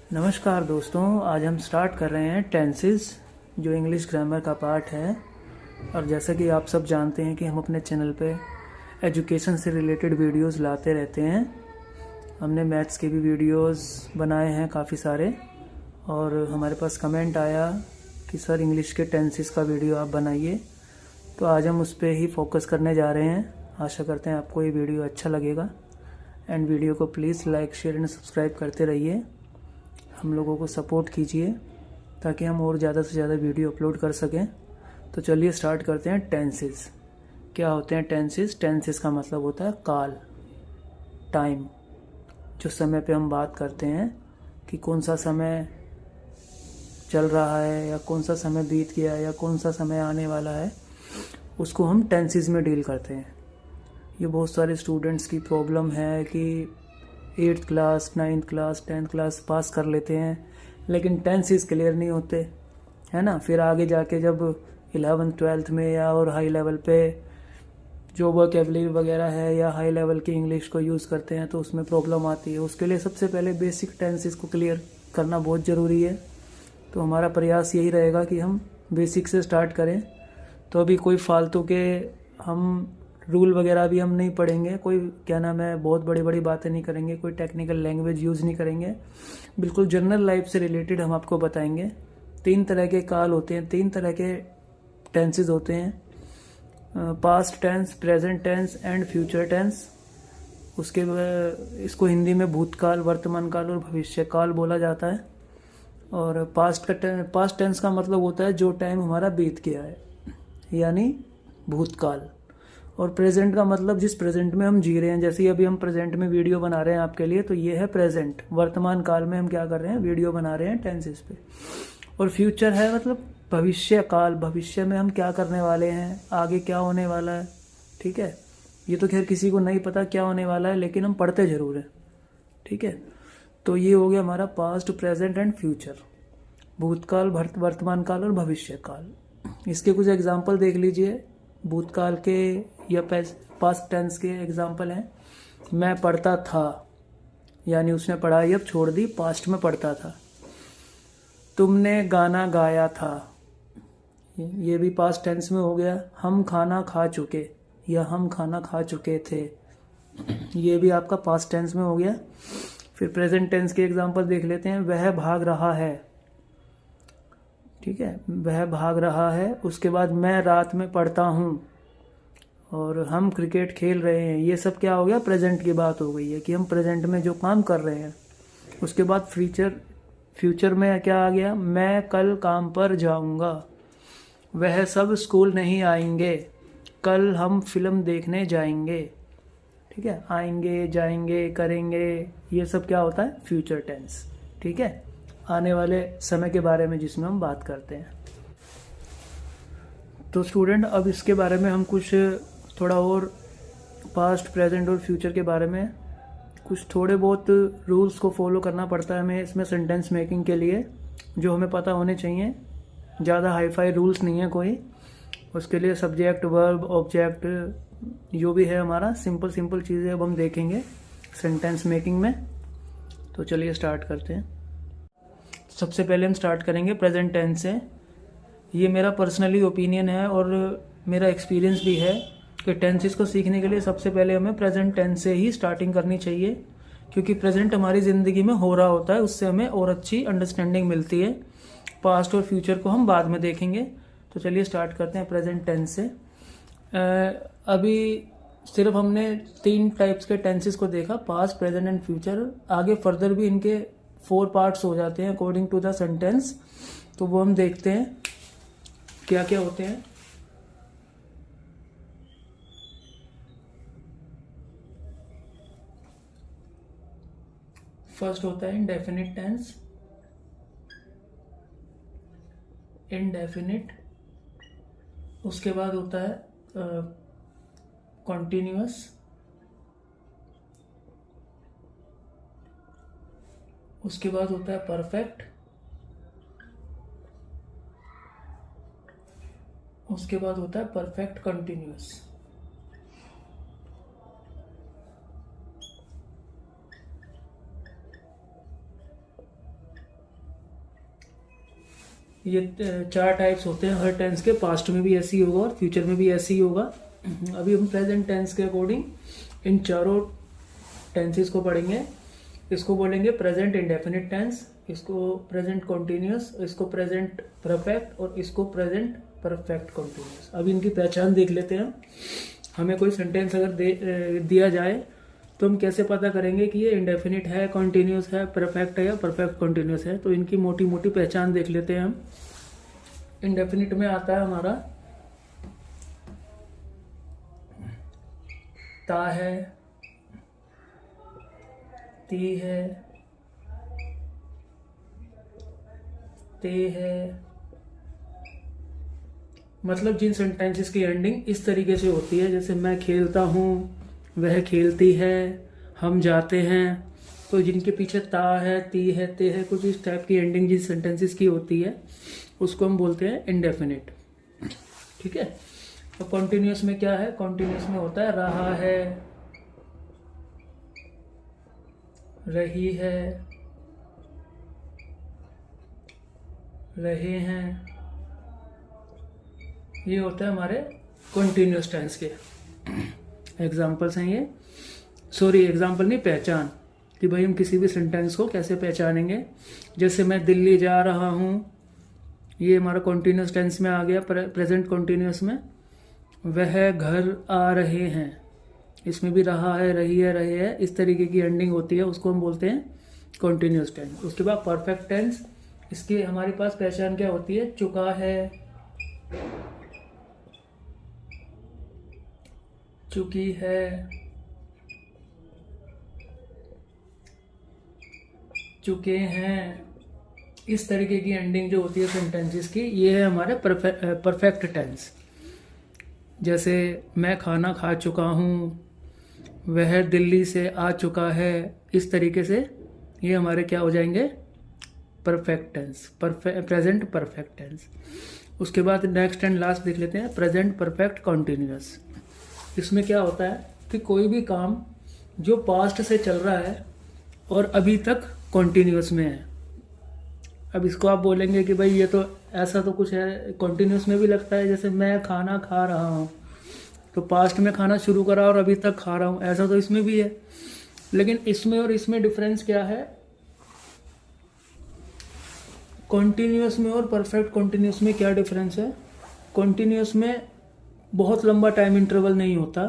नमस्कार दोस्तों, आज हम स्टार्ट कर रहे हैं टेंसेस जो इंग्लिश ग्रामर का पार्ट है। और जैसा कि आप सब जानते हैं कि हम अपने चैनल पे एजुकेशन से रिलेटेड वीडियोस लाते रहते हैं। हमने मैथ्स के भी वीडियोस बनाए हैं काफ़ी सारे, और हमारे पास कमेंट आया कि सर इंग्लिश के टेंसेस का वीडियो आप बनाइए, तो आज हम उस पर ही फोकस करने जा रहे हैं। आशा करते हैं आपको ये वीडियो अच्छा लगेगा। एंड वीडियो को please like, share and subscribe करते रहिए। हम लोगों को सपोर्ट कीजिए ताकि हम और ज़्यादा से ज़्यादा वीडियो अपलोड कर सकें। तो चलिए स्टार्ट करते हैं। टेंसेस क्या होते हैं? टेंसेस का मतलब होता है काल, टाइम। जो समय पे हम बात करते हैं कि कौन सा समय चल रहा है या कौन सा समय बीत गया या कौन सा समय आने वाला है, उसको हम टेंसेस में डील करते हैं। ये बहुत सारे स्टूडेंट्स की प्रॉब्लम है कि 8th class, 9th class, 10th class pass कर लेते हैं लेकिन टेंसेस क्लियर नहीं होते, है ना। फिर आगे जाके जब 11th 12th में या और हाई लेवल पे जो वोकैबुलरी वगैरह है या हाई लेवल की इंग्लिश को यूज़ करते हैं तो उसमें प्रॉब्लम आती है। उसके लिए सबसे पहले बेसिक टेंसेस को क्लियर करना बहुत ज़रूरी है। तो हमारा प्रयास यही रहेगा कि हम बेसिक से स्टार्ट करें। तो अभी कोई फालतू के हम रूल वगैरह भी हम नहीं पढ़ेंगे, कोई क्या नाम है बहुत बड़ी बड़ी बातें नहीं करेंगे, कोई टेक्निकल लैंग्वेज यूज़ नहीं करेंगे। बिल्कुल जनरल लाइफ से रिलेटेड हम आपको बताएंगे। 3 तरह के काल होते हैं, 3 तरह के टेंसेस होते हैं, past tense, present tense and future tense. उसके इसको हिंदी में भूतकाल, वर्तमान काल और भविष्य काल बोला जाता है। और पास्ट टेंस का मतलब होता है जो टाइम हमारा बीत गया है, यानी भूतकाल। और प्रेजेंट का मतलब जिस प्रेजेंट में हम जी रहे हैं। जैसे अभी हम प्रेजेंट में वीडियो बना रहे हैं आपके लिए, तो ये है प्रेजेंट। वर्तमान काल में हम क्या कर रहे हैं? वीडियो बना रहे हैं टेंसेस पे। और फ्यूचर है मतलब भविष्य काल, भविष्य में हम क्या करने वाले हैं, आगे क्या होने वाला है। ठीक है, ये तो खैर किसी को नहीं पता क्या होने वाला है, लेकिन हम पढ़ते जरूर हैं। ठीक है, तो ये हो गया हमारा पास्ट, प्रेजेंट एंड फ्यूचर, भूतकाल, वर्तमान काल और भविष्य काल। इसके कुछ एग्जाम्पल देख लीजिए। भूतकाल के या पास्ट टेंस के एग्जाम्पल हैं। मैं पढ़ता था, यानी उसने पढ़ाई अब छोड़ दी, पास्ट में पढ़ता था। तुमने गाना गाया था, ये भी पास्ट टेंस में हो गया। हम खाना खा चुके या हम खाना खा चुके थे, ये भी आपका पास्ट टेंस में हो गया। फिर प्रेजेंट टेंस के एग्जाम्पल देख लेते हैं। वह भाग रहा है, ठीक है, वह भाग रहा है। उसके बाद मैं रात में पढ़ता हूँ और हम क्रिकेट खेल रहे हैं। ये सब क्या हो गया? प्रेजेंट की बात हो गई है कि हम प्रेजेंट में जो काम कर रहे हैं। उसके बाद फ्यूचर में क्या आ गया? मैं कल काम पर जाऊंगा। वह सब स्कूल नहीं आएंगे, कल हम फिल्म देखने जाएंगे। ठीक है, आएंगे, जाएंगे, करेंगे, ये सब क्या होता है? Future tense. ठीक है, आने वाले समय के बारे में जिसमें हम बात करते हैं। तो स्टूडेंट, अब इसके बारे में हम कुछ थोड़ा और पास्ट, प्रेजेंट और फ्यूचर के बारे में कुछ थोड़े बहुत रूल्स को फॉलो करना पड़ता है हमें इसमें सेंटेंस मेकिंग के लिए, जो हमें पता होने चाहिए। ज़्यादा हाई फाई रूल्स नहीं है कोई। उसके लिए सब्जेक्ट, वर्ब, ऑब्जेक्ट, जो भी है हमारा सिंपल सिंपल चीज़ें अब हम देखेंगे सेंटेंस मेकिंग में। तो चलिए स्टार्ट करते हैं। सबसे पहले हम स्टार्ट करेंगे प्रेजेंट टेंस से। ये मेरा पर्सनली ओपिनियन है और मेरा एक्सपीरियंस भी है कि टेंसेस को सीखने के लिए सबसे पहले हमें प्रेजेंट टेंस से ही स्टार्टिंग करनी चाहिए, क्योंकि प्रेजेंट हमारी ज़िंदगी में हो रहा होता है, उससे हमें और अच्छी अंडरस्टैंडिंग मिलती है। पास्ट और फ्यूचर को हम बाद में देखेंगे। तो चलिए स्टार्ट करते हैं प्रेजेंट टेंस से। अभी सिर्फ हमने 3 टाइप्स के टेंसेस को देखा, पास्ट, प्रेजेंट एंड फ्यूचर। आगे फर्दर भी इनके 4 पार्ट्स हो जाते हैं अकॉर्डिंग टू द सेंटेंस, तो वो हम देखते हैं क्या क्या होते हैं। फर्स्ट होता है इंडेफिनिट टेंस, इनडेफिनिट। उसके बाद होता है कॉन्टिन्यूअस। उसके बाद होता है परफेक्ट। उसके बाद होता है परफेक्ट कंटिन्यूअस। ये 4 टाइप्स होते हैं हर टेंस के। पास्ट में भी ऐसे ही होगा और फ्यूचर में भी ऐसे ही होगा। अभी हम प्रेजेंट टेंस के अकॉर्डिंग इन चारों टेंसेस को पढ़ेंगे। इसको बोलेंगे प्रेजेंट इंडेफिनिट टेंस, इसको प्रेजेंट कॉन्टिन्यूस, इसको प्रेजेंट परफेक्ट और इसको प्रेजेंट परफेक्ट कॉन्टिन्यूस। अब इनकी पहचान देख लेते हैं। हमें कोई सेंटेंस अगर दिया जाए तो हम कैसे पता करेंगे कि ये इंडेफिनिट है, कॉन्टिन्यूस है, परफेक्ट है या परफेक्ट कॉन्टिन्यूस है। तो इनकी मोटी मोटी पहचान देख लेते हैं हम। इंडेफिनिट में आता है हमारा ता है, ती है, ते है। मतलब जिन सेंटेंसेस की एंडिंग इस तरीके से होती है, जैसे मैं खेलता हूँ, वह खेलती है, हम जाते हैं, तो जिनके पीछे ता है, ती है, ते है, कुछ इस टाइप की एंडिंग जिन सेंटेंसेस की होती है उसको हम बोलते हैं इंडेफिनिट। ठीक है। तो कॉन्टिन्यूस में क्या है? कॉन्टिन्यूस में होता है रहा है, रही है, रहे हैं। ये होता है हमारे कॉन्टिन्यूस टेंस के एग्जाम्पल्स हैं ये। सॉरी, एग्जाम्पल नहीं, पहचान, कि भाई हम किसी भी सेंटेंस को कैसे पहचानेंगे। जैसे मैं दिल्ली जा रहा हूँ, ये हमारा कॉन्टिन्यूस टेंस में आ गया, प्रेजेंट कॉन्टिन्यूस में। वह घर आ रहे हैं, इसमें भी रहा है, रही है, रहे है, इस तरीके की एंडिंग होती है, उसको हम बोलते हैं कॉन्टिन्यूस टेंस। उसके बाद परफेक्ट टेंस, इसकी हमारे पास पहचान क्या होती है? चुका है, चुकी है, चुके हैं। इस तरीके की एंडिंग जो होती है सेंटेंसेस की, ये है हमारे परफेक्ट टेंस। जैसे मैं खाना खा चुका हूँ, वह दिल्ली से आ चुका है, इस तरीके से ये हमारे क्या हो जाएंगे? Perfect tense, present perfect tense. उसके बाद नेक्स्ट एंड लास्ट देख लेते हैं, प्रेजेंट परफेक्ट कॉन्टिन्यूअस। इसमें क्या होता है कि कोई भी काम जो पास्ट से चल रहा है और अभी तक कॉन्टिन्यूअस में है। अब इसको आप बोलेंगे कि भाई ये तो ऐसा तो कुछ है, कॉन्टिन्यूअस में भी लगता है। जैसे मैं खाना खा रहा हूँ, तो पास्ट में खाना शुरू करा और अभी तक खा रहा हूँ, ऐसा तो इसमें भी है। लेकिन इसमें और इसमें डिफरेंस क्या है? कॉन्टिन्यूअस में और परफेक्ट कॉन्टिन्यूअस में क्या डिफरेंस है? कॉन्टिन्यूअस में बहुत लंबा टाइम इंटरवल नहीं होता,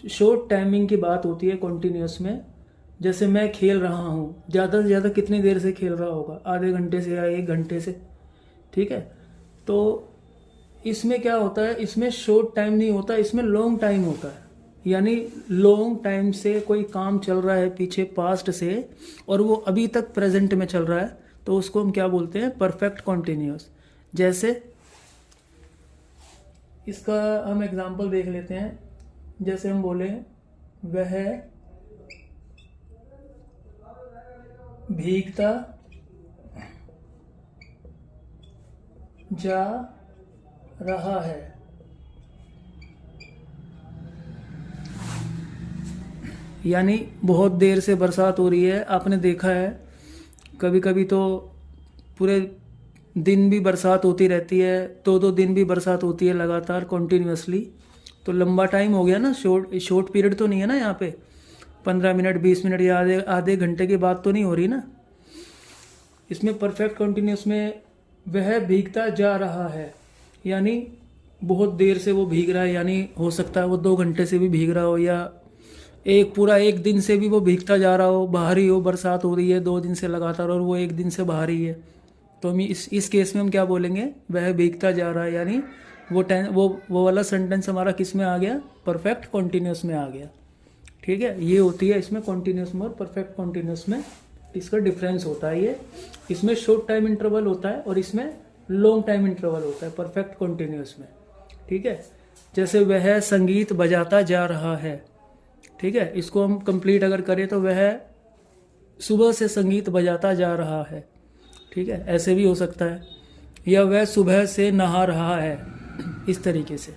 शॉर्ट टाइमिंग की बात होती है कॉन्टिन्यूअस में। जैसे मैं खेल रहा हूँ, ज़्यादा से ज़्यादा कितनी देर से खेल रहा होगा? आधे घंटे से या 1 घंटे से। ठीक है। तो इसमें क्या होता है? इसमें शॉर्ट टाइम नहीं होता, इसमें लॉन्ग टाइम होता है। यानी लॉन्ग टाइम से कोई काम चल रहा है पीछे पास्ट से, और वो अभी तक प्रेजेंट में चल रहा है, तो उसको हम क्या बोलते हैं? Perfect continuous. जैसे इसका हम एग्जांपल देख लेते हैं। जैसे हम बोले वह भीगता जा रहा है। यानी बहुत देर से बरसात हो रही है। आपने देखा है कभी कभी तो पूरे दिन भी बरसात होती रहती है, 2-2 दिन भी बरसात होती है लगातार कॉन्टिन्यूसली। तो लंबा टाइम हो गया ना, शॉर्ट पीरियड तो नहीं है ना यहाँ पे। 15 मिनट, 20 मिनट या आधे घंटे की बात तो नहीं हो रही ना। इसमें परफेक्ट कॉन्टिन्यूस में वह भीगता जा रहा है, यानी बहुत देर से वो भीग रहा है। यानी हो सकता है वो 2 घंटे से भी भीग रहा हो, या पूरा एक दिन से भी वो भीगता जा रहा हो, बाहर ही हो, बरसात हो रही है 2 दिन से लगातार और वो 1 दिन से बाहर ही है। तो हम इस केस में हम क्या बोलेंगे? वह भीगता जा रहा है। यानी वो वाला सेंटेंस हमारा किस में आ गया? परफेक्ट कॉन्टिन्यूस में आ गया। ठीक है। ये होती है इसमें कॉन्टिन्यूस में और परफेक्ट कॉन्टिन्यूस में इसका डिफरेंस होता है। ये इसमें शॉर्ट टाइम इंटरवल होता है और इसमें लॉन्ग टाइम इंटरवल होता है परफेक्ट कॉन्टिन्यूस में। ठीक है। जैसे वह संगीत बजाता जा रहा है। ठीक है। इसको हम कंप्लीट अगर करें तो वह सुबह से संगीत बजाता जा रहा है। ठीक है, ऐसे भी हो सकता है। या वह सुबह से नहा रहा है, इस तरीके से।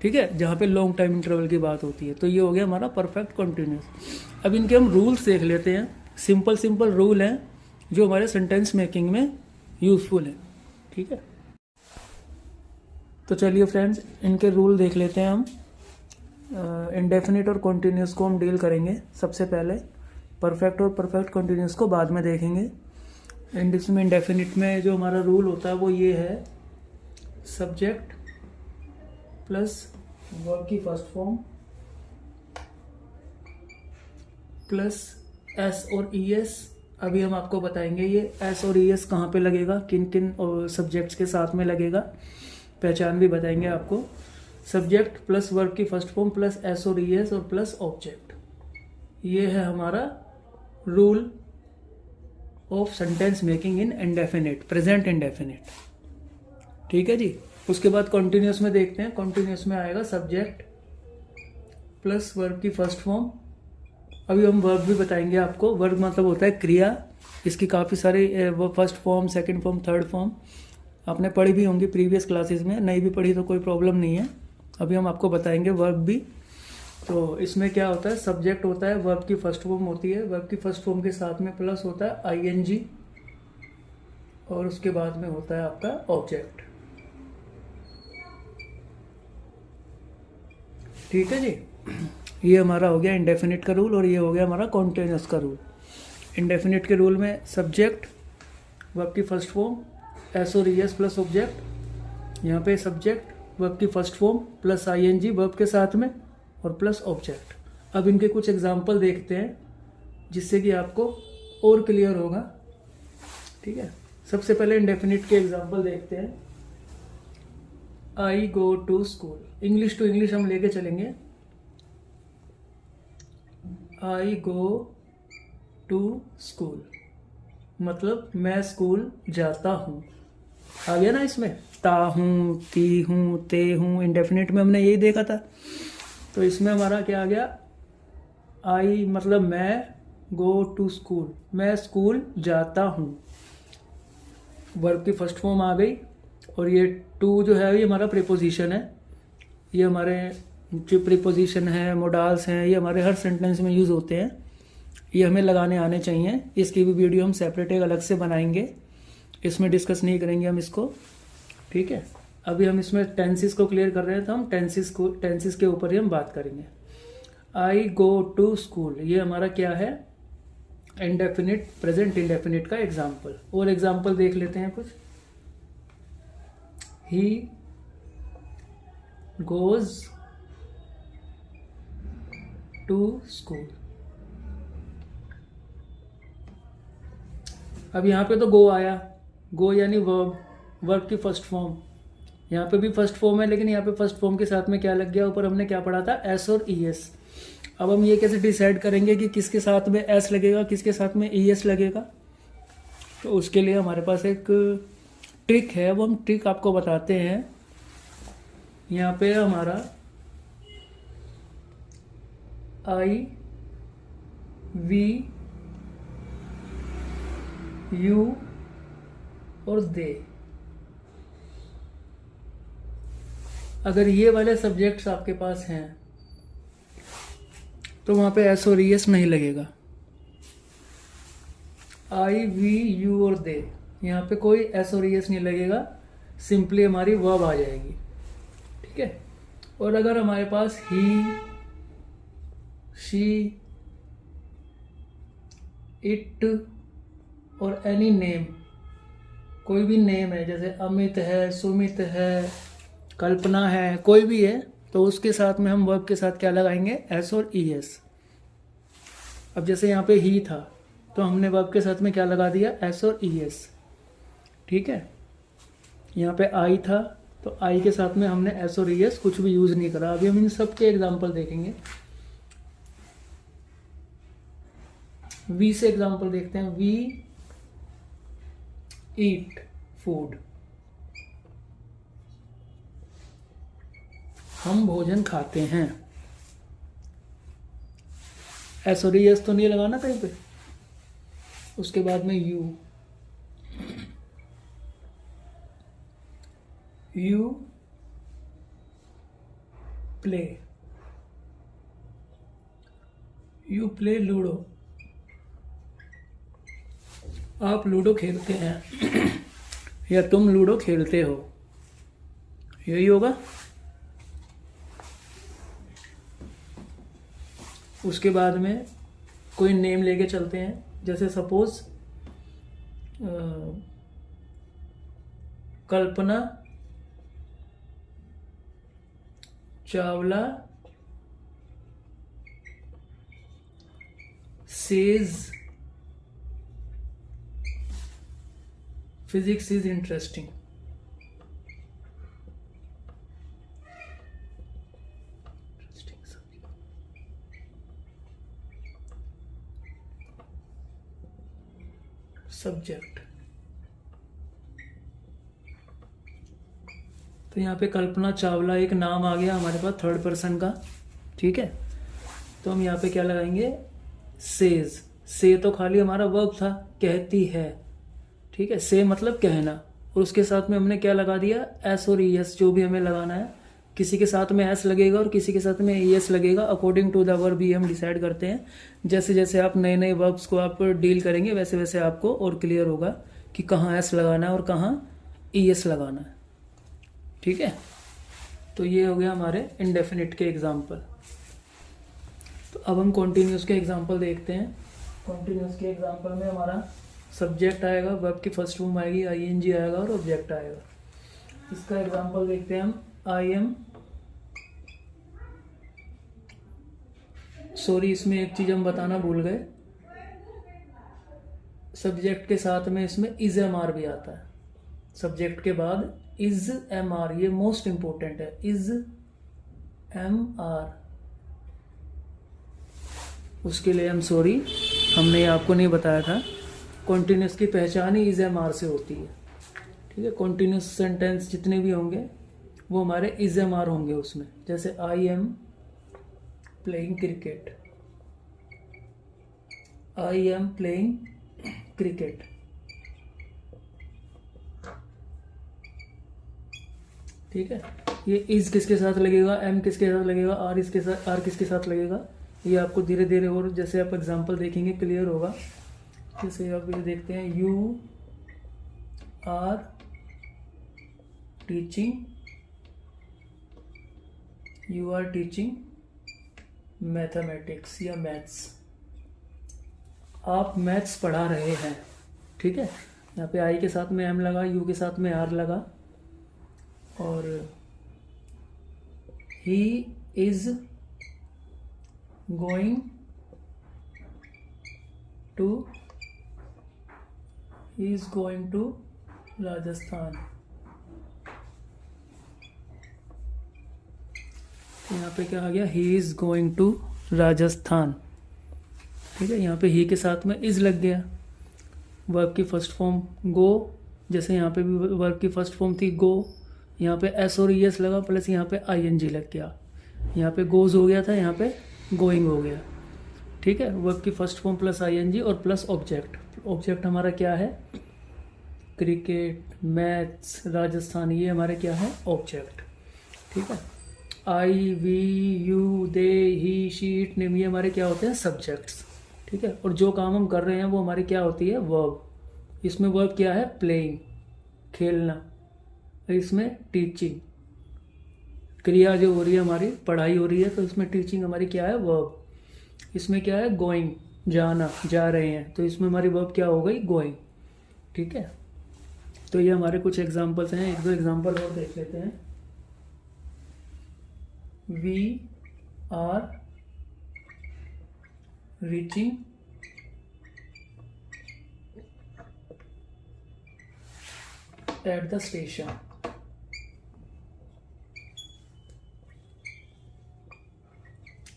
ठीक है, जहाँ पे लॉन्ग टाइम इंटरवल की बात होती है। तो ये हो गया हमारा परफेक्ट कॉन्टिन्यूस। अब इनके हम रूल्स देख लेते हैं। सिंपल रूल हैं जो हमारे सेंटेंस मेकिंग में यूज़फुल है। ठीक है, तो चलिए फ्रेंड्स इनके रूल देख लेते हैं हम। इंडेफिनिट और कॉन्टीन्यूस को हम डील करेंगे सबसे पहले, परफेक्ट और परफेक्ट कॉन्टीन्यूस को बाद में देखेंगे। इसमें इंडेफिनिट में जो हमारा रूल होता है वो ये है, सब्जेक्ट प्लस वर्ब की फर्स्ट फॉर्म प्लस एस और ई एस। अभी हम आपको बताएंगे ये एस और ई एस कहाँ पे लगेगा, किन किन सब्जेक्ट्स के साथ में लगेगा, पहचान भी बताएंगे आपको। सब्जेक्ट प्लस वर्ब की फर्स्ट फॉर्म प्लस एस और ई एस और प्लस ऑब्जेक्ट, ये है हमारा rule of sentence making in indefinite, present indefinite. ठीक है जी। उसके बाद कॉन्टिन्यूस में देखते हैं। कॉन्टिन्यूस में आएगा सब्जेक्ट प्लस वर्ब की फर्स्ट फॉर्म। अभी हम वर्ब भी बताएंगे आपको। वर्ब मतलब होता है क्रिया, इसकी काफ़ी सारी वो first form, second form, third form आपने पढ़ी भी होंगी प्रीवियस क्लासेस में, नहीं भी पढ़ी तो कोई प्रॉब्लम नहीं है, अभी हम आपको बताएंगे वर्ब भी। तो इसमें क्या होता है, सब्जेक्ट होता है, वर्ब की फर्स्ट फॉर्म होती है, वर्ब की फर्स्ट फॉर्म के साथ में प्लस होता है आईएनजी और उसके बाद में होता है आपका ऑब्जेक्ट। ठीक है जी। ये हमारा हो गया इंडेफिनिट का रूल और ये हो गया हमारा कॉन्टिन्यूस का रूल। इंडेफिनिट के रूल में सब्जेक्ट वर्ब की फर्स्ट फॉर्म एस और ई एस प्लस ऑब्जेक्ट, यहाँ पे सब्जेक्ट वर्ब की first form plus ING verb के साथ में और प्लस ऑब्जेक्ट। अब इनके कुछ एग्जाम्पल देखते हैं जिससे कि आपको और क्लियर होगा। ठीक है, सबसे पहले इंडेफिनिट के एग्जाम्पल देखते हैं। I go to school, English to English हम लेके चलेंगे। आई गो टू स्कूल मतलब मैं स्कूल जाता हूँ। आ गया ना इसमें, ता हूँ, ती हूँ, ते हूँ, इंडेफिनिट में हमने यही देखा था। तो इसमें हमारा क्या आ गया, आई मतलब मैं, गो टू स्कूल मैं स्कूल जाता हूँ, वर्ब की फर्स्ट फॉर्म आ गई। और ये टू जो है ये हमारा प्रीपोजिशन है। ये हमारे जो प्रीपोजिशन है, मोडाल्स हैं, ये हमारे हर सेंटेंस में यूज़ होते हैं, ये हमें लगाने आने चाहिए। इसकी भी वीडियो हम सेपरेट एक अलग से बनाएंगे, इसमें डिस्कस नहीं करेंगे हम इसको। ठीक है, अभी हम इसमें टेंसेस को क्लियर कर रहे हैं, तो हम टेंसेस के ऊपर ही हम बात करेंगे। आई गो टू स्कूल ये हमारा क्या है, इंडेफिनिट, प्रेजेंट इंडेफिनिट का एग्जाम्पल। और एग्जाम्पल देख लेते हैं कुछ। He goes to school. अब यहाँ पे तो गो आया, गो यानी वर्ब, वर्ब की फर्स्ट फॉर्म। यहाँ पे भी फर्स्ट फॉर्म है, लेकिन यहाँ पे फर्स्ट फॉर्म के साथ में क्या लग गया, ऊपर हमने क्या पढ़ा था, एस और ई एस। अब हम ये कैसे डिसाइड करेंगे कि किसके साथ में एस लगेगा, किसके साथ में ई एस लगेगा। तो उसके लिए हमारे पास एक ट्रिक है, वो हम ट्रिक आपको बताते हैं। यहाँ पे हमारा आई, वी, यू और दे, अगर ये वाले सब्जेक्ट्स आपके पास हैं तो वहां पे एस और ई एस नहीं लगेगा। आई, वी, यू और दे, यहाँ पे कोई एस और ई एस नहीं लगेगा, सिंपली हमारी वर्ब आ जाएगी। ठीक है, और अगर हमारे पास ही, शी, इट और एनी नेम, कोई भी नेम है, जैसे अमित है, सुमित है, कल्पना है, कोई भी है, तो उसके साथ में हम वर्ब के साथ क्या लगाएंगे, एस और ई एस। अब जैसे यहाँ पे ही था तो हमने वर्ब के साथ में क्या लगा दिया, एस और ई एस। ठीक है, यहाँ पे आई था तो आई के साथ में हमने एस और ई एस कुछ भी यूज नहीं करा। अभी हम इन सब के एग्जाम्पल देखेंगे। वी से एग्जाम्पल देखते हैं। वी ईट फूड, हम भोजन खाते हैं। एस और ई एस तो नहीं लगाना कहीं पे। उसके बाद में you, you play, you play ludo, आप लूडो खेलते हैं। या तुम लूडो खेलते हो, यही होगा। उसके बाद में कोई नेम लेके चलते हैं, जैसे suppose Kalpana Chawla says physics is interesting. Subject, तो यहाँ पे कल्पना चावला एक नाम आ गया हमारे पास थर्ड पर्सन का, ठीक है। तो हम यहाँ पे क्या लगाएंगे, सेज। से तो खाली हमारा वर्ब था, कहती है, ठीक है। से मतलब कहना, और उसके साथ में हमने क्या लगा दिया, एस और ई एस, जो भी हमें लगाना है। किसी के साथ में एस लगेगा और किसी के साथ में ई एस लगेगा, अकॉर्डिंग टू द वर्ब ही हम डिसाइड करते हैं। जैसे जैसे आप नए नए वर्ब्स को आप डील करेंगे वैसे वैसे आपको और क्लियर होगा कि कहाँ एस लगाना है और कहाँ ई एस लगाना है, ठीक है। तो ये हो गया हमारे इंडेफिनिट के एग्जाम्पल। तो अब हम कॉन्टिन्यूस के एग्जाम्पल देखते हैं। कॉन्टिन्यूस के एग्जाम्पल में हमारा सब्जेक्ट आएगा, वर्ब की फर्स्ट फॉर्म आएगी, आईएनजी आएगा और ऑब्जेक्ट आएगा। इसका एग्जाम्पल देखते हैं हम। आई एम, सॉरी इसमें एक चीज हम बताना भूल गए, सब्जेक्ट के साथ में इसमें इज एम आर भी आता है। सब्जेक्ट के बाद इज एम आर, ये मोस्ट इंपोर्टेंट है, इज एम आर। उसके लिए हम सॉरी, हमने आपको नहीं बताया था। कॉन्टिन्यूस की पहचान ही इज एम आर से होती है, ठीक है। कॉन्टिन्यूस सेंटेंस जितने भी होंगे वो हमारे इज एम आर होंगे उसमें। जैसे I am playing cricket, I am playing cricket, ठीक है। ये इज किसके साथ लगेगा, एम किसके साथ लगेगा, आर इसके साथ, आर किसके साथ लगेगा, ये आपको धीरे धीरे और जैसे आप एग्जांपल देखेंगे क्लियर होगा। जैसे आप ये देखते हैं, you are teaching, you are teaching mathematics या मैथ्स, आप मैथ्स पढ़ा रहे हैं, ठीक है। यहाँ पे आई के साथ में एम लगा, यू के साथ में आर लगा, और he is going to, he is going to Rajasthan. यहाँ पे क्या आ गया, he is going to Rajasthan, ठीक है। यहाँ पे ही के साथ में इज लग गया, वर्ब की फर्स्ट फॉर्म गो, जैसे यहाँ पे भी वर्ब की फर्स्ट फॉर्म थी गो, यहाँ पे एस और ई एस लगा, प्लस यहाँ पे आई एन जी लग गया। यहाँ पे गोज हो गया था, यहाँ पे गोइंग हो गया, ठीक है। वर्ब की first form plus I N G और प्लस ऑब्जेक्ट। ऑब्जेक्ट हमारा क्या है, क्रिकेट, मैथ्स, राजस्थान, ये हमारे क्या है, ऑब्जेक्ट, ठीक है। I, we, you, they, he, she, it, name, ये हमारे क्या होते हैं, सब्जेक्ट्स, ठीक है। और जो काम हम कर रहे हैं वो हमारी क्या होती है, वर्ब। इसमें वर्ब क्या है, प्लेइंग, खेलना। इसमें टीचिंग, क्रिया जो हो रही है हमारी, पढ़ाई हो रही है, तो इसमें टीचिंग हमारी क्या है, वर्ब। इसमें क्या है, गोइंग, जाना, जा रहे हैं, तो इसमें हमारी वर्ब क्या हो गई, गोइंग, ठीक है। तो ये हमारे कुछ एग्जांपल्स हैं, एक दो एग्जांपल और देख लेते हैं। We are reaching at the station,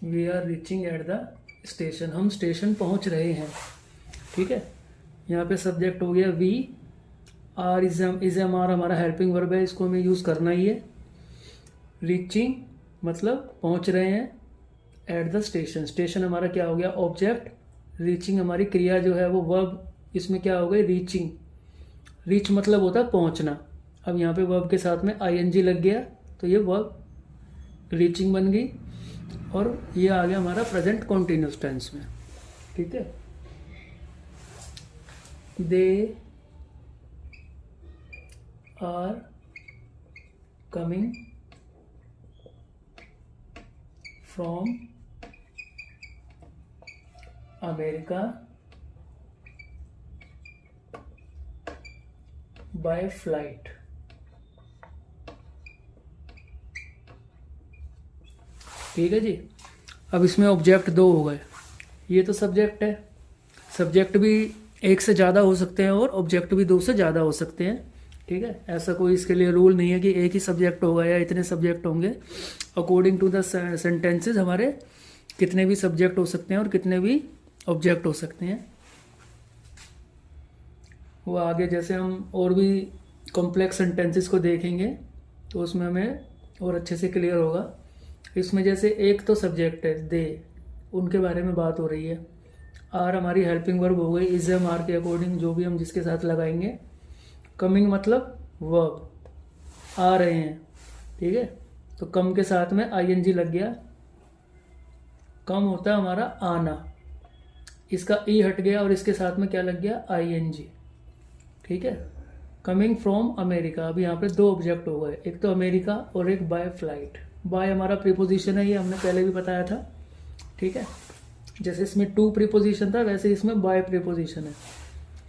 we are reaching at the station, हम स्टेशन पहुंच रहे हैं, ठीक है। यहाँ पे सब्जेक्ट हो गया we, are is am are हमारा हेल्पिंग वर्ब है, इसको हमें यूज करना ही है। रीचिंग मतलब पहुंच रहे हैं, एट द स्टेशन, स्टेशन हमारा क्या हो गया, ऑब्जेक्ट। रीचिंग हमारी क्रिया जो है वो वर्ब, इसमें क्या हो गई, रीचिंग। रीच मतलब होता है पहुंचना, अब यहाँ पे वर्ब के साथ में आईएनजी लग गया तो ये वर्ब रीचिंग बन गई, और ये आ गया हमारा प्रेजेंट कॉन्टिन्यूस टेंस में, ठीक है। They are coming from America by flight. ठीक है जी। अब इसमें ऑब्जेक्ट दो हो गए, ये तो सब्जेक्ट है। सब्जेक्ट भी एक से ज़्यादा हो सकते हैं और ऑब्जेक्ट भी दो से ज़्यादा हो सकते हैं। ठीक है, ऐसा कोई इसके लिए रूल नहीं है कि एक ही सब्जेक्ट होगा या इतने सब्जेक्ट होंगे। अकॉर्डिंग टू द सेंटेंसेस हमारे कितने भी सब्जेक्ट हो सकते हैं और कितने भी ऑब्जेक्ट हो सकते हैं। वो आगे जैसे हम और भी कॉम्प्लेक्स सेंटेंसेस को देखेंगे तो उसमें हमें और अच्छे से क्लियर होगा। इसमें जैसे एक तो सब्जेक्ट है दे, उनके बारे में बात हो रही है। आर हमारी हेल्पिंग वर्ब हो गई, इज एम आर के अकॉर्डिंग जो भी हम जिसके साथ लगाएंगे। कमिंग मतलब वर्ब, आ रहे हैं। ठीक है, तो कम के साथ में आईएनजी लग गया। कम होता है हमारा आना, इसका ई हट गया और इसके साथ में क्या लग गया, आईएनजी। ठीक है, कमिंग फ्रॉम अमेरिका। अब यहाँ पे दो ऑब्जेक्ट हो गए, एक तो अमेरिका और एक बाय फ्लाइट। बाय हमारा प्रीपोजिशन है, ये हमने पहले भी बताया था। ठीक है, जैसे इसमें टू प्रीपोजिशन था वैसे इसमें बाय प्रीपोजिशन है।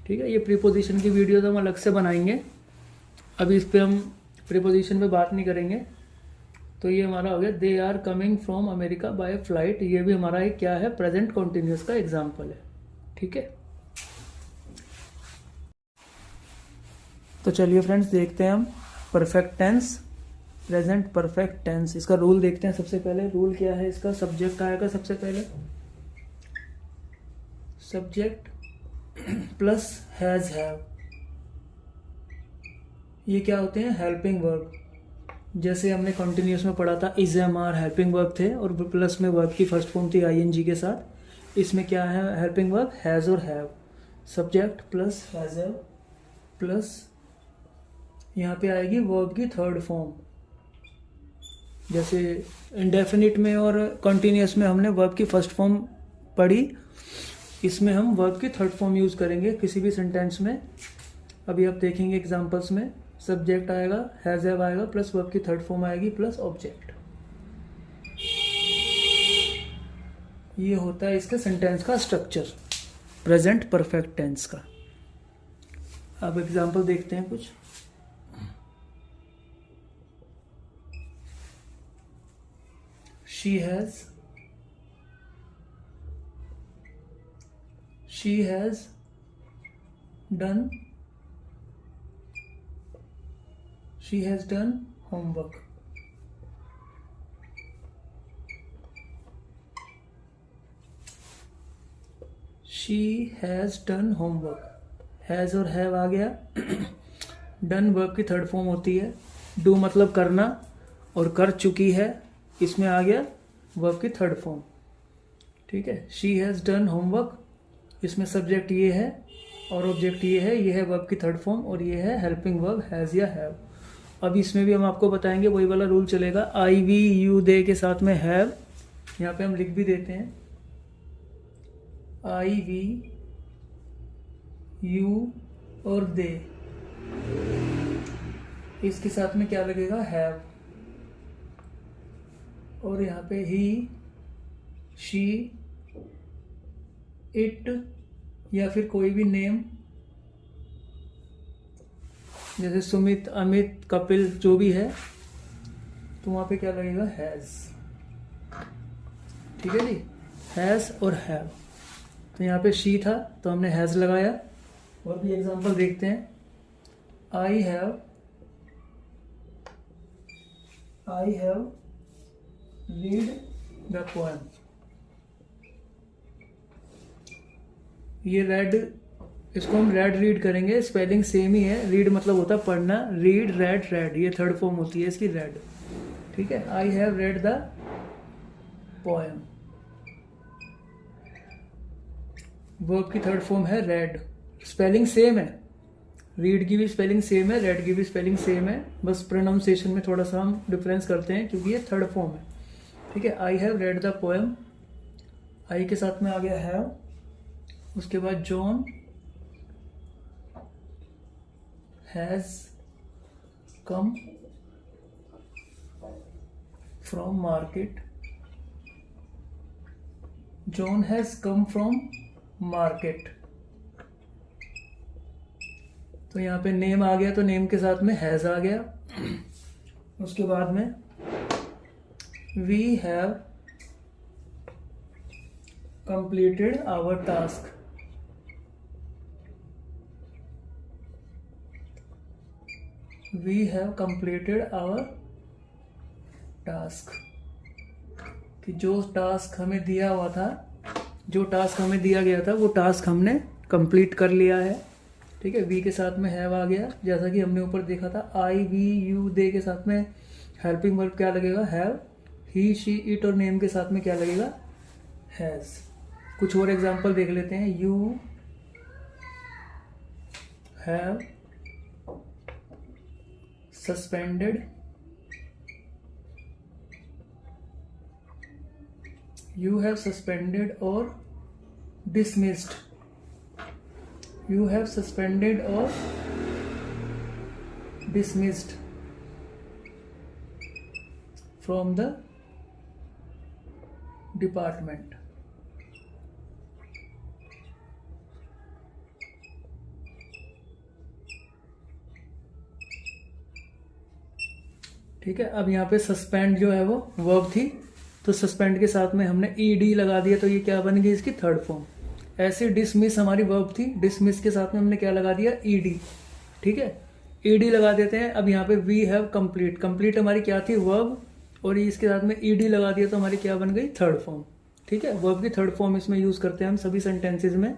ठीक है, ये प्रीपोजिशन की वीडियो तो हम अलग से बनाएंगे, अभी इस पर हम प्रीपोजिशन पे बात नहीं करेंगे। तो ये हमारा हो गया they are coming from America by flight. ये भी हमारा एक क्या है, प्रेजेंट कॉन्टिन्यूस का एग्जाम्पल है। ठीक है, तो चलिए फ्रेंड्स देखते हैं हम perfect tense, present perfect tense. इसका रूल देखते हैं। सबसे पहले रूल क्या है इसका, सब्जेक्ट आएगा सबसे पहले, सब्जेक्ट प्लस हैज हैव। ये क्या होते हैं, हेल्पिंग वर्ब। जैसे हमने कंटिन्यूस में पढ़ा था, is am are helping verb थे और प्लस में वर्ब की फर्स्ट फॉर्म थी आईएनजी के साथ। इसमें क्या है हेल्पिंग वर्ब, हैज और have. Subject plus has have plus यहाँ पे आएगी वर्ब की थर्ड फॉर्म। जैसे इंडेफिनिट में और कंटिन्यूस में हमने वर्ब की फर्स्ट फॉर्म पढ़ी, इसमें हम वर्ब की थर्ड फॉर्म यूज करेंगे किसी भी सेंटेंस में। अभी आप देखेंगे एग्जांपल्स में, सब्जेक्ट आएगा, हैज हैव आएगा, प्लस वर्ब की थर्ड फॉर्म आएगी, प्लस ऑब्जेक्ट। ये होता है इसका सेंटेंस का स्ट्रक्चर, प्रेजेंट परफेक्ट टेंस का। अब एग्जांपल देखते हैं कुछ। She has done homework. She has done homework. Has और have आ गया। done वर्ब की थर्ड फॉर्म होती है। do मतलब करना और कर चुकी है, इसमें आ गया वर्ब की थर्ड फॉर्म। ठीक है, शी हैज़ डन होमवर्क, इसमें सब्जेक्ट ये है और ऑब्जेक्ट ये है वर्ब की थर्ड फॉर्म और ये है हेल्पिंग वर्ब हैज़ या हैव। अब इसमें भी हम आपको बताएंगे, वही वाला रूल चलेगा। आई वी यू दे के साथ में हैव, यहाँ पे हम लिख भी देते हैं आई वी यू और दे, इसके साथ में क्या लगेगा, हैव। और यहाँ पे ही, शी, इट या फिर कोई भी नेम, जैसे सुमित, अमित, कपिल, जो भी है, तो वहाँ पे क्या लगेगा, हैज़। ठीक है जी, हैज़ और हैव। तो यहाँ पे शी था तो हमने हैज़ लगाया। और भी एग्जांपल देखते हैं। I have read the poem. ये रेड, इसको हम रेड रीड करेंगे, स्पेलिंग सेम ही है। रीड मतलब होता है पढ़ना, रीड, रेड, रेड, ये थर्ड फॉर्म होती है इसकी, रेड। ठीक है, I have read the poem, verb की थर्ड फॉर्म है रेड। स्पेलिंग सेम है, रीड की भी स्पेलिंग सेम है, रेड की भी स्पेलिंग सेम है, बस प्रोनाउंसिएशन में थोड़ा सा हम डिफरेंस करते हैं क्योंकि ये थर्ड फॉर्म है। ठीक है, I have read the poem, I के साथ में आ गया हैव, उसके बाद John has come from market. John has come from market. तो यहाँ पे नेम आ गया तो नेम के साथ में हैज आ गया। उसके बाद में we have completed our task. We have completed our task, कि जो टास्क हमें दिया हुआ था, जो टास्क हमें दिया गया था वो टास्क हमने कंप्लीट कर लिया है। ठीक है, वी के साथ में हैव आ गया, जैसा कि हमने ऊपर देखा था। आई वी यू दे के साथ में हेल्पिंग वर्ब क्या लगेगा, हैव। ही शी इट और नेम के साथ में क्या लगेगा, हैज। कुछ और एग्जांपल देख लेते हैं। You have suspended, you have suspended or dismissed. You have suspended or dismissed from the department. ठीक है, अब यहाँ पे सस्पेंड जो है वो वर्ब थी, तो सस्पेंड के साथ में हमने ईडी लगा दिया, तो ये क्या बन गई इसकी थर्ड फॉर्म। ऐसे डिसमिस हमारी वर्ब थी, डिसमिस के साथ में हमने क्या लगा दिया, ईडी। ठीक है, ईडी लगा देते हैं। अब यहाँ पे वी हैव कंप्लीट, कंप्लीट हमारी क्या थी, वर्ब, और इसके साथ में ईडी लगा दिया तो हमारी क्या बन गई, थर्ड फॉर्म। ठीक है, वर्ब की थर्ड फॉर्म इसमें यूज करते हैं हम सभी सेंटेंसेज में।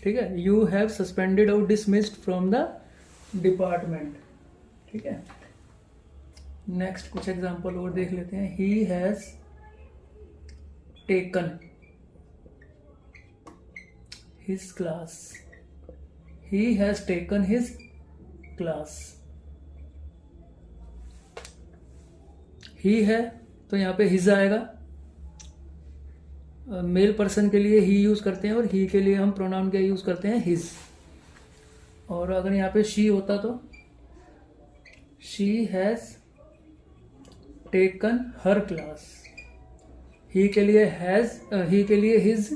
ठीक है, यू हैव सस्पेंडेड और डिसमिस्ड फ्रॉम द डिपार्टमेंट। ठीक है, नेक्स्ट कुछ एग्जाम्पल और देख लेते हैं। He has taken his class. He has taken his class. he है तो यहाँ पे his आएगा। मेल पर्सन के लिए he यूज करते हैं और he के लिए हम प्रोनाउन क्या यूज करते हैं, his। और अगर यहाँ पे she होता तो she has taken her class। ही के लिए हैज, ही के लिए हिज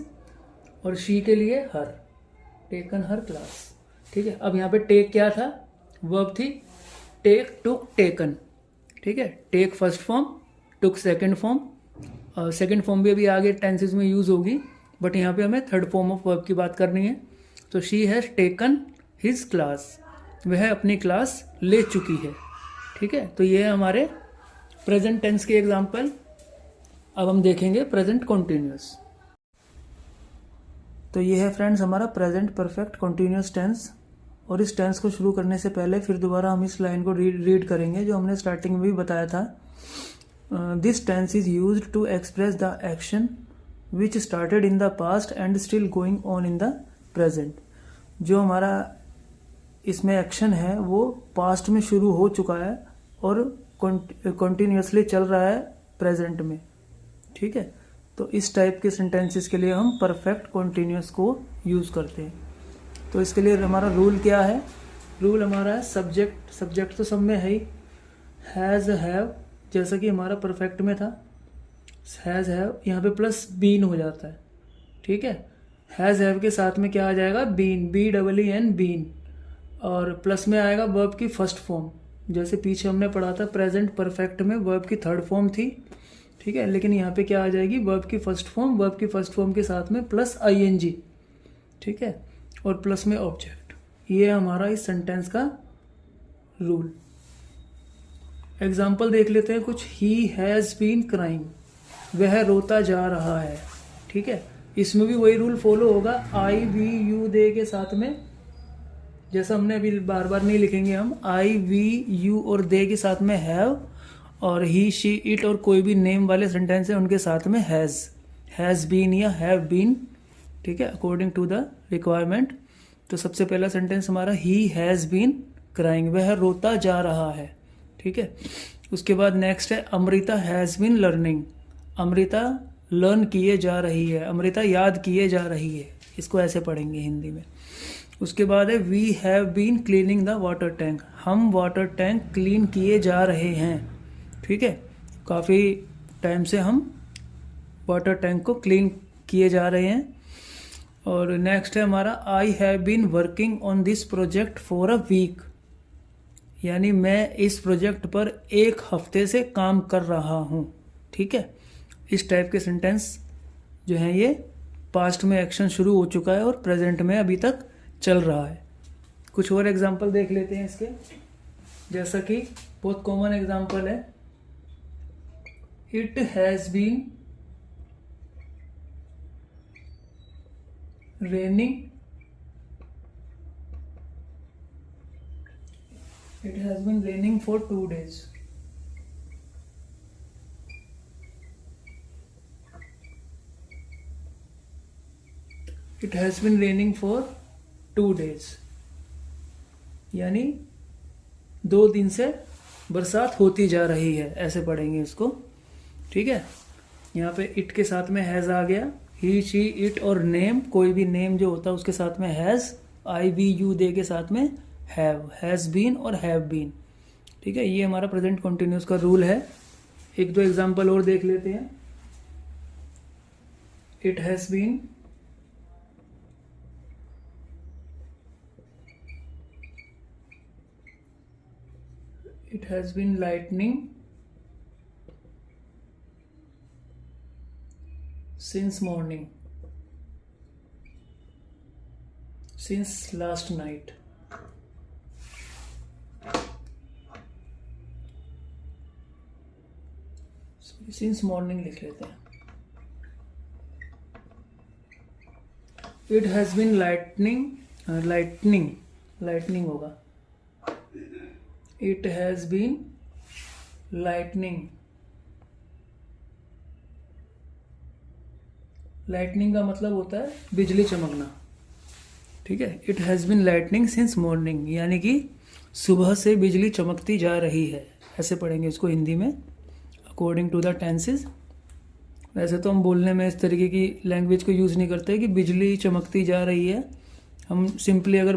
और शी के लिए हर, टेकन हर क्लास। ठीक है, अब यहाँ पे टेक क्या था, वर्ब थी। टेक, टुक, टेकन। ठीक है, टेक फर्स्ट फॉर्म, टुक सेकंड फॉर्म, सेकंड फॉर्म भी अभी आगे टेंसेस में यूज होगी, बट यहाँ पे हमें थर्ड फॉर्म ऑफ वर्ब की बात करनी है। तो she has taken his class, वह अपनी क्लास ले चुकी है। ठीक है, तो ये है हमारे प्रेजेंट टेंस के एग्जाम्पल। अब हम देखेंगे प्रेजेंट कॉन्टिन्यूस। तो ये है फ्रेंड्स हमारा प्रेजेंट परफेक्ट कॉन्टिन्यूस टेंस। और इस टेंस को शुरू करने से पहले फिर दोबारा हम इस लाइन को रीड करेंगे जो हमने स्टार्टिंग में भी बताया था। This tense is used to express the action which started in the past and still going on in the present. जो हमारा इसमें एक्शन है वो पास्ट में शुरू हो चुका है और कंटिन्यूसली चल रहा है प्रेजेंट में। ठीक है, तो इस टाइप के सेंटेंसेस के लिए हम परफेक्ट कॉन्टिन्यूस को यूज करते हैं। तो इसके लिए हमारा रूल क्या है, रूल हमारा है सब्जेक्ट, सब्जेक्ट तो सब में है ही, हैज हैव, जैसा कि हमारा परफेक्ट में था, हैज हैव यहाँ पे प्लस बीन हो जाता है। ठीक है, हैज हैव के साथ में क्या आ जाएगा, बीन, BEEN, बीन, और प्लस में आएगा वर्ब की फर्स्ट फॉर्म। जैसे पीछे हमने पढ़ा था प्रेजेंट परफेक्ट में वर्ब की थर्ड फॉर्म थी। ठीक है, लेकिन यहाँ पे क्या आ जाएगी, वर्ब की फर्स्ट फॉर्म, वर्ब की फर्स्ट फॉर्म के साथ में प्लस ING। ठीक है, और प्लस में ऑब्जेक्ट। ये हमारा इस सेंटेंस का रूल। एग्जाम्पल देख लेते हैं कुछ। ही हैज बीन क्राइंग, वह रोता जा रहा है। ठीक है, इसमें भी वही रूल फॉलो होगा, आई वी यू दे के साथ में, जैसा हमने अभी बार बार नहीं लिखेंगे हम, आई वी यू और दे के साथ में हैव, और ही शी इट और कोई भी नेम वाले सेंटेंस है उनके साथ में हैज बीन या हैव बीन। ठीक है, अकॉर्डिंग टू द रिक्वायरमेंट। तो सबसे पहला सेंटेंस हमारा ही हैज बीन क्राइंग, वह रोता जा रहा है। ठीक है, उसके बाद नेक्स्ट है Amrita has been learning, Amrita learn किए जा रही है, अमृता याद किए जा रही है, इसको ऐसे पढ़ेंगे हिंदी में। उसके बाद है we have been cleaning the water tank, हम वाटर टैंक क्लीन किए जा रहे हैं। ठीक है, काफ़ी टाइम से हम वाटर टैंक को क्लीन किए जा रहे हैं। और नेक्स्ट है हमारा I have been working on this project for a week, यानी मैं इस प्रोजेक्ट पर 1 हफ्ते से काम कर रहा हूँ। ठीक है, इस टाइप के सेंटेंस जो हैं ये पास्ट में एक्शन शुरू हो चुका है और प्रेजेंट में अभी तक चल रहा है। कुछ और एग्जांपल देख लेते हैं इसके, जैसा कि बहुत कॉमन एग्जांपल है, it has been raining, it has been raining for 2 days. It has been raining for 2 days, यानी 2 दिन से बरसात होती जा रही है, ऐसे पढ़ेंगे इसको। ठीक है, यहाँ पे इट के साथ में हैज आ गया, ही शी इट, और नेम, कोई भी नेम जो होता है उसके साथ में has, I we you they के साथ में हैव, हैज बीन और हैव बीन। ठीक है, ये हमारा प्रेजेंट कंटिन्यूस का रूल है। 1-2 एग्जांपल और देख लेते हैं। It has been lightning since morning, since last night. Since morning लिख लेते हैं। इट हैज बीन लाइटनिंग होगा, इट हैज बीन लाइटनिंग का मतलब होता है बिजली चमकना। ठीक है, it has been lightning since morning, यानी कि सुबह से बिजली चमकती जा रही है, ऐसे पढ़ेंगे इसको हिंदी में अकॉर्डिंग टू द टेंसेस। वैसे तो हम बोलने में इस तरीके की लैंग्वेज को यूज़ नहीं करते कि बिजली चमकती जा रही है। हम सिंपली अगर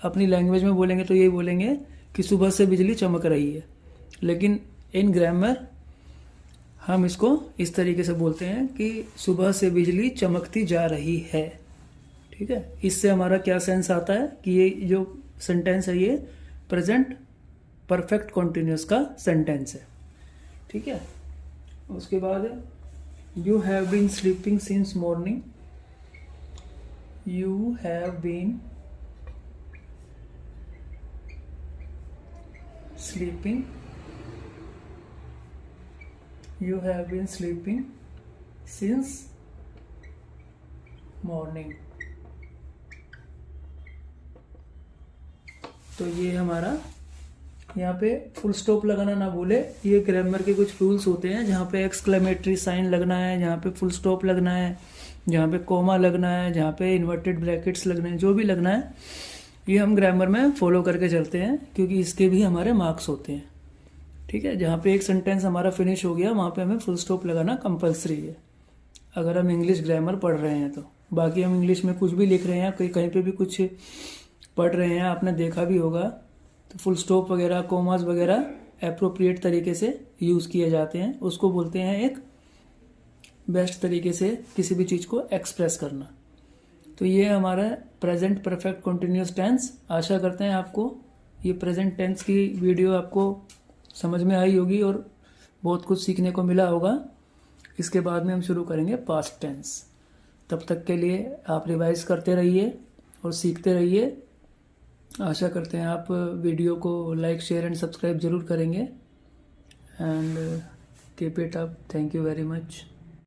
अपनी लैंग्वेज में बोलेंगे तो यही बोलेंगे कि सुबह से बिजली चमक रही है, लेकिन इन ग्रामर हम इसको इस तरीके से बोलते हैं कि सुबह से बिजली चमकती जा रही है। ठीक है, इससे हमारा क्या सेंस आता है कि ये जो सेंटेंस है ये प्रेजेंट परफेक्ट कॉन्टिन्यूस का सेंटेंस है। ठीक है, उसके बाद you have been sleeping since morning, you have been sleeping, you have been sleeping since morning. तो ये हमारा यहाँ पे फुल स्टॉप लगाना ना भूले, ये ग्रामर के कुछ रूल्स होते हैं जहाँ पे एक्सक्लेमेटरी साइन लगना है, जहाँ पे फुल स्टॉप लगना है, जहाँ पे कोमा लगना है, जहाँ पे इन्वर्टेड ब्रैकेट्स लगने हैं, जो भी लगना है ये हम ग्रामर में फॉलो करके चलते हैं, क्योंकि इसके भी हमारे मार्क्स होते हैं। ठीक है, जहाँ पे एक सेंटेंस हमारा फिनिश हो गया वहाँ पे हमें फुल स्टॉप लगाना कंपलसरी है अगर हम इंग्लिश ग्रामर पढ़ रहे हैं तो। बाकी हम इंग्लिश में कुछ भी लिख रहे हैं, कहीं पे भी कुछ पढ़ रहे हैं, आपने देखा भी होगा, तो फुल स्टॉप वगैरह कोमास वगैरह एप्रोप्रिएट तरीके से यूज़ किए जाते हैं, उसको बोलते हैं एक बेस्ट तरीके से किसी भी चीज़ को एक्सप्रेस करना। तो ये हमारा प्रेजेंट परफेक्ट कंटिन्यूअस टेंस। आशा करते हैं आपको ये प्रेजेंट टेंस की वीडियो आपको समझ में आई होगी और बहुत कुछ सीखने को मिला होगा। इसके बाद में हम शुरू करेंगे पास्ट टेंस। तब तक के लिए आप रिवाइज करते रहिए और सीखते रहिए। आशा करते हैं आप वीडियो को लाइक शेयर एंड सब्सक्राइब ज़रूर करेंगे। And keep it up. Thank you very much.